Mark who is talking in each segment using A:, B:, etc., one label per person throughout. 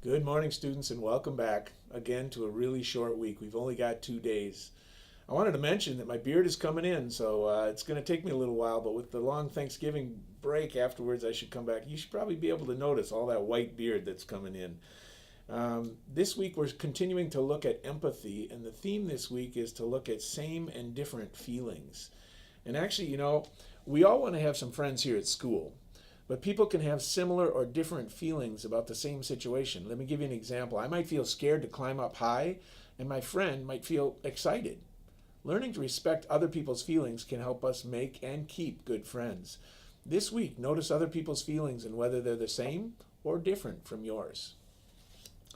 A: Good morning, students, and welcome back again to a really short week. We've only got 2 days. I wanted to mention that my beard is coming in, so it's going to take me a little while, but with the long Thanksgiving break afterwards, I should come back. You should probably be able to notice all that white beard that's coming in. This week, we're continuing to look at empathy, and the theme this week is to look at same and different feelings. And actually, we all want to have some friends here at school. But people can have similar or different feelings about the same situation. Let me give you an example. I might feel scared to climb up high, and my friend might feel excited. Learning to respect other people's feelings can help us make and keep good friends. This week, notice other people's feelings and whether they're the same or different from yours.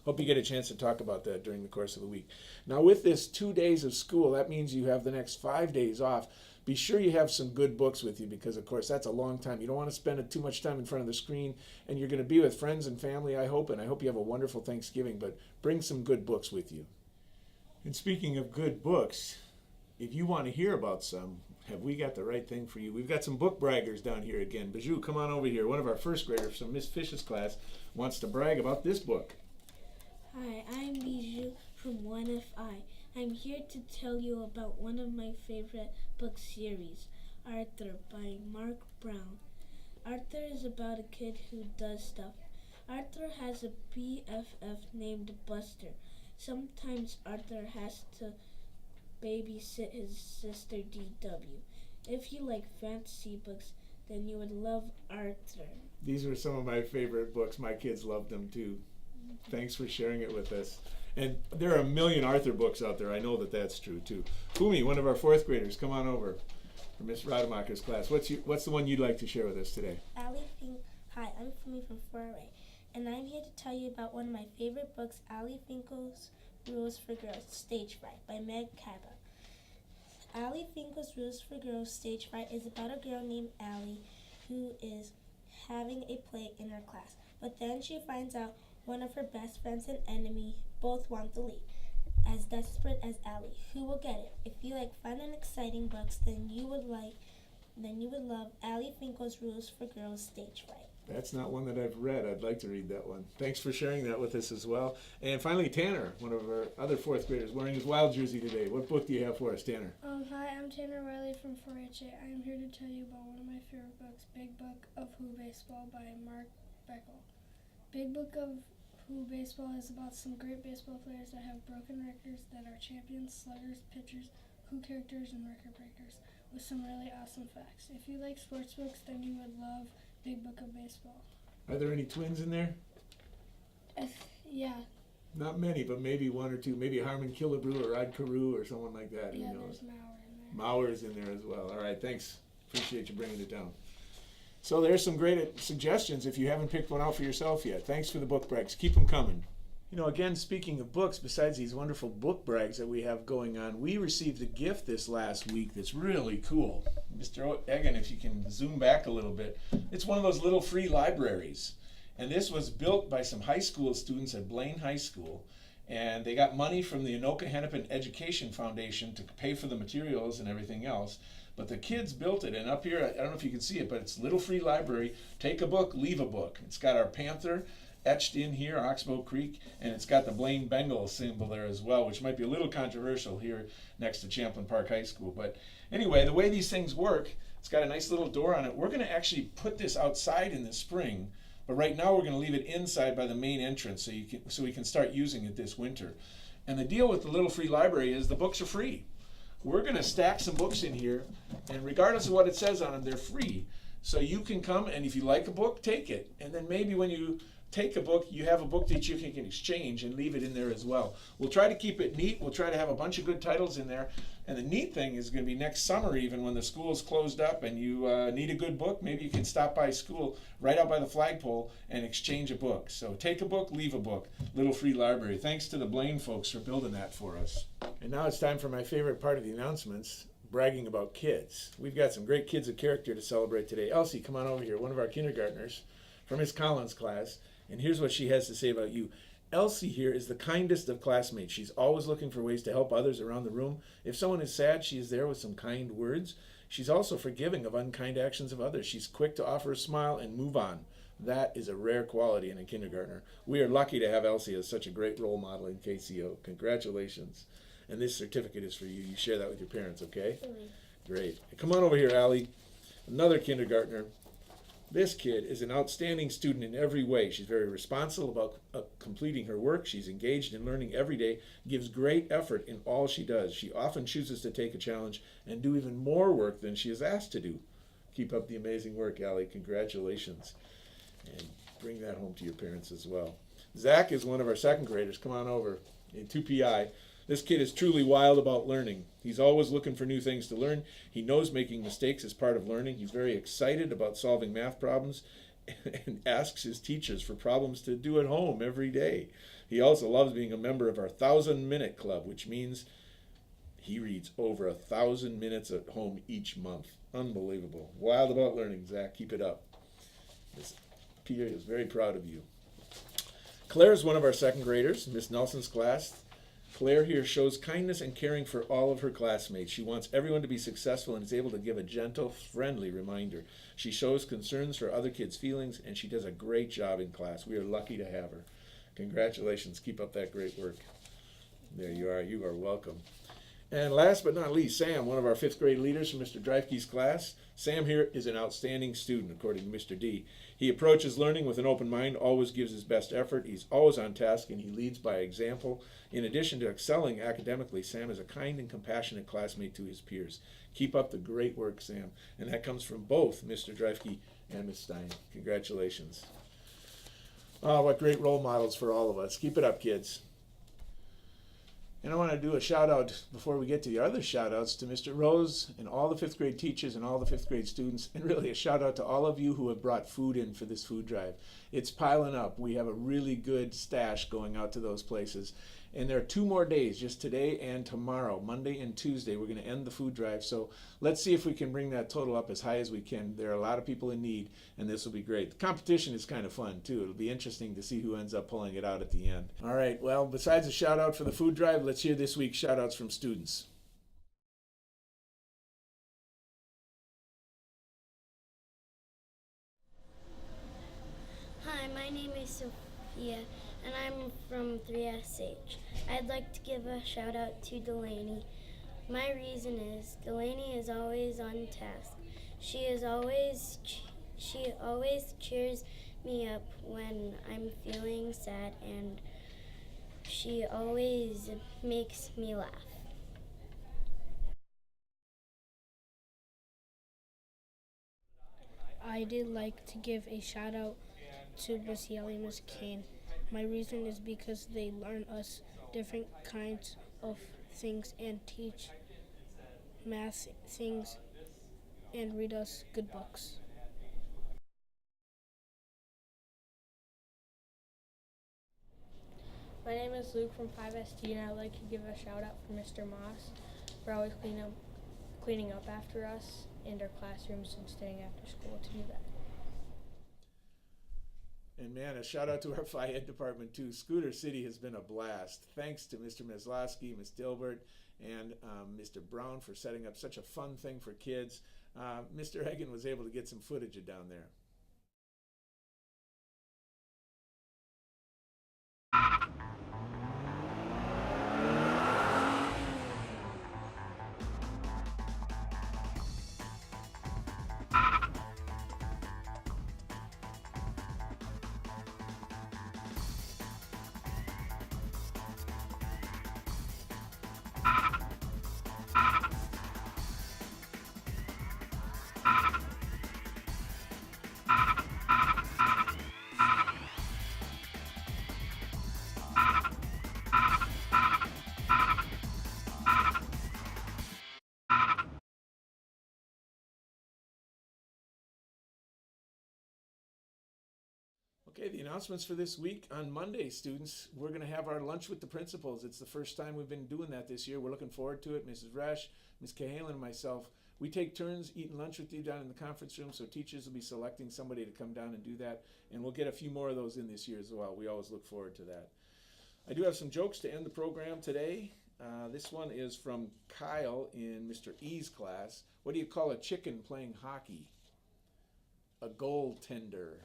A: Hope you get a chance to talk about that during the course of the week. Now, with this 2 days of school, that means you have the next 5 days off. Be sure you have some good books with you because, of course, that's a long time. You don't want to spend too much time in front of the screen, and you're going to be with friends and family, I hope, and I hope you have a wonderful Thanksgiving, but bring some good books with you. And speaking of good books, if you want to hear about some, have we got the right thing for you? We've got some book braggers down here again. Bijou, come on over here. One of our first graders from Miss Fish's class wants to brag about this book.
B: Hi, I'm Bijou from 1FI. I'm here to tell you about one of my favorite book series, Arthur by Mark Brown. Arthur is about a kid who does stuff. Arthur has a BFF named Buster. Sometimes Arthur has to babysit his sister DW. If you like fantasy books, then you would love Arthur.
A: These are some of my favorite books. My kids loved them too. Thanks for sharing it with us. And there are a million Arthur books out there. I know that that's true too. Fumi, one of our fourth graders, come on over from Miss Rademacher's class. What's the one you'd like to share with us today?
C: Hi, I'm Fumi from 4A, and I'm here to tell you about one of my favorite books, Ali Finkel's Rules for Girls, Stage Fright by Meg Cabot. Ali Finkel's Rules for Girls, Stage Fright is about a girl named Ali who is having a play in her class, but then she finds out one of her best friends and enemy both want the lead. As desperate as Ali, who will get it? If you like fun and exciting books, then you would love Ali Finkel's Rules for Girls Stage Fright.
A: That's not one that I've read. I'd like to read that one. Thanks for sharing that with us as well. And finally, Tanner, one of our other fourth graders, wearing his Wild jersey today. What book do you have for us, Tanner?
D: Hi, I'm Tanner Riley from 4HA. I am here to tell you about one of my favorite books, Big Book of Who Baseball by Mark Beckel. Big Book of Who Baseball is about some great baseball players that have broken records that are champions, sluggers, pitchers, Who characters, and record breakers, with some really awesome facts. If you like sports books, then you would love Big Book of Baseball.
A: Are there any twins in there?
D: Yeah.
A: Not many, but maybe one or two. Maybe Harmon Killebrew or Rod Carew or someone like that.
D: Yeah,
A: Who knows?
D: there's Mauer in there.
A: Mauer's in there as well. All right, thanks. Appreciate you bringing it down. So there's some great suggestions if you haven't picked one out for yourself yet. Thanks for the book brags. Keep them coming. Again, speaking of books, besides these wonderful book brags that we have going on, we received a gift this last week that's really cool. Mr. Egan, if you can zoom back a little bit, it's one of those little free libraries. And this was built by some high school students at Blaine High School. And they got money from the Anoka Hennepin Education Foundation to pay for the materials and everything else. But the kids built it, and up here, I don't know if you can see it, but it's a little free library. Take a book, leave a book. It's got our panther etched in here, Oxbow Creek, and it's got the Blaine Bengal symbol there as well, which might be a little controversial here next to Champlin Park High School. But anyway, the way these things work, it's got a nice little door on it. We're going to actually put this outside in the spring, but right now we're going to leave it inside by the main entrance so we can start using it this winter. And the deal with the little free library is the books are free. We're going to stack some books in here, and regardless of what it says on them, they're free. So you can come, and if you like a book, take it. And then maybe when you take a book, you have a book that you can exchange and leave it in there as well. We'll try to keep it neat. We'll try to have a bunch of good titles in there. And the neat thing is going to be next summer, even when the school's closed up and you need a good book, maybe you can stop by school right out by the flagpole and exchange a book. So take a book, leave a book. Little free library. Thanks to the Blaine folks for building that for us. And now it's time for my favorite part of the announcements, bragging about kids. We've got some great kids of character to celebrate today. Elsie, come on over here, one of our kindergartners from Miss Collins' class. And here's what she has to say about you. Elsie here is the kindest of classmates. She's always looking for ways to help others around the room. If someone is sad, she is there with some kind words. She's also forgiving of unkind actions of others. She's quick to offer a smile and move on. That is a rare quality in a kindergartner. We are lucky to have Elsie as such a great role model in KCO. Congratulations. And this certificate is for you. You share that with your parents, okay? Great. Come on over here, Allie. Another kindergartner. This kid is an outstanding student in every way. She's very responsible about completing her work. She's engaged in learning every day, gives great effort in all she does. She often chooses to take a challenge and do even more work than she is asked to do. Keep up the amazing work, Allie. Congratulations. And bring that home to your parents as well. Zach is one of our second graders. Come on over in 2PI. This kid is truly wild about learning. He's always looking for new things to learn. He knows making mistakes is part of learning. He's very excited about solving math problems and asks his teachers for problems to do at home every day. He also loves being a member of our 1,000-minute club, which means he reads over 1,000 minutes at home each month. Unbelievable. Wild about learning, Zach. Keep it up. Peter is very proud of you. Claire is one of our second graders, Miss Nelson's class. Claire here shows kindness and caring for all of her classmates. She wants everyone to be successful and is able to give a gentle, friendly reminder. She shows concerns for other kids' feelings, and she does a great job in class. We are lucky to have her. Congratulations. Keep up that great work. There you are. You are welcome. And last but not least, Sam, one of our fifth grade leaders from Mr. Dreifke's class. Sam here is an outstanding student, according to Mr. D. He approaches learning with an open mind, always gives his best effort. He's always on task, and he leads by example. In addition to excelling academically, Sam is a kind and compassionate classmate to his peers. Keep up the great work, Sam. And that comes from both Mr. Dreifke and Ms. Stein. Congratulations. Oh, what great role models for all of us. Keep it up, kids. And I want to do a shout out before we get to the other shout outs to Mr. Rose and all the fifth grade teachers and all the fifth grade students, and really a shout out to all of you who have brought food in for this food drive. It's piling up. We have a really good stash going out to those places. And there are 2 more days, just today and tomorrow, Monday and Tuesday. We're going to end the food drive. So let's see if we can bring that total up as high as we can. There are a lot of people in need, and this will be great. The competition is kind of fun, too. It'll be interesting to see who ends up pulling it out at the end. All right, well, besides a shout out for the food drive, let's hear this week's shout outs from students.
E: Hi, my name is Sophia, and I'm from 3SH. I'd like to give a shout out to Delaney. My reason is Delaney is always on task. She always cheers me up when I'm feeling sad, and she always makes me laugh.
D: I did like to give a shout out to Miss Yelly and Miss Kane. My reason is because they learn us different kinds of things and teach math things and read us good books.
F: My name is Luke from 5ST, and I'd like to give a shout out for Mr. Moss for always cleaning up after us and our classrooms and staying after school to do that.
A: And man, a shout out to our Phi Ed department too. Scooter City has been a blast. Thanks to Mr. Meslowski, Ms. Dilbert, and Mr. Brown for setting up such a fun thing for kids. Mr. Egan was able to get some footage of down there. Okay, the announcements for this week. On Monday, students, we're going to have our lunch with the principals. It's the first time we've been doing that this year. We're looking forward to it. Mrs. Resch, Ms. Cahalan, and myself, we take turns eating lunch with you down in the conference room, so teachers will be selecting somebody to come down and do that, and we'll get a few more of those in this year as well. We always look forward to that. I do have some jokes to end the program today. This one is from Kyle in Mr. E's class. What do you call a chicken playing hockey? A goaltender.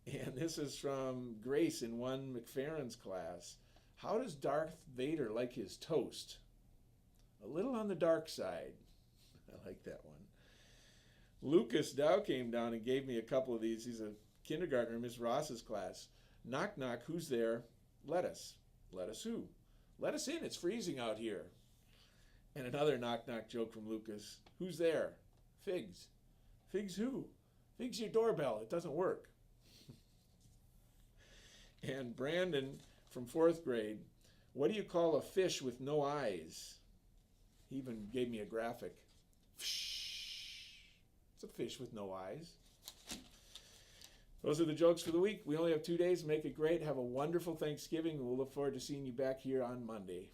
A: And this is from Grace in 1 McFerrin's class. How does Darth Vader like his toast? A little on the dark side. I like that one. Lucas Dow came down and gave me a couple of these. He's a kindergartner in Miss Ross's class. Knock, knock, who's there? Lettuce. Lettuce who? Let us in, it's freezing out here. And another knock, knock joke from Lucas. Who's there? Figs. Figs who? Figs your doorbell, it doesn't work. And Brandon from 4th grade, what do you call a fish with no eyes? He even gave me a graphic. It's a fish with no eyes. Those are the jokes for the week. We only have 2 days. Make it great. Have a wonderful Thanksgiving. We'll look forward to seeing you back here on Monday.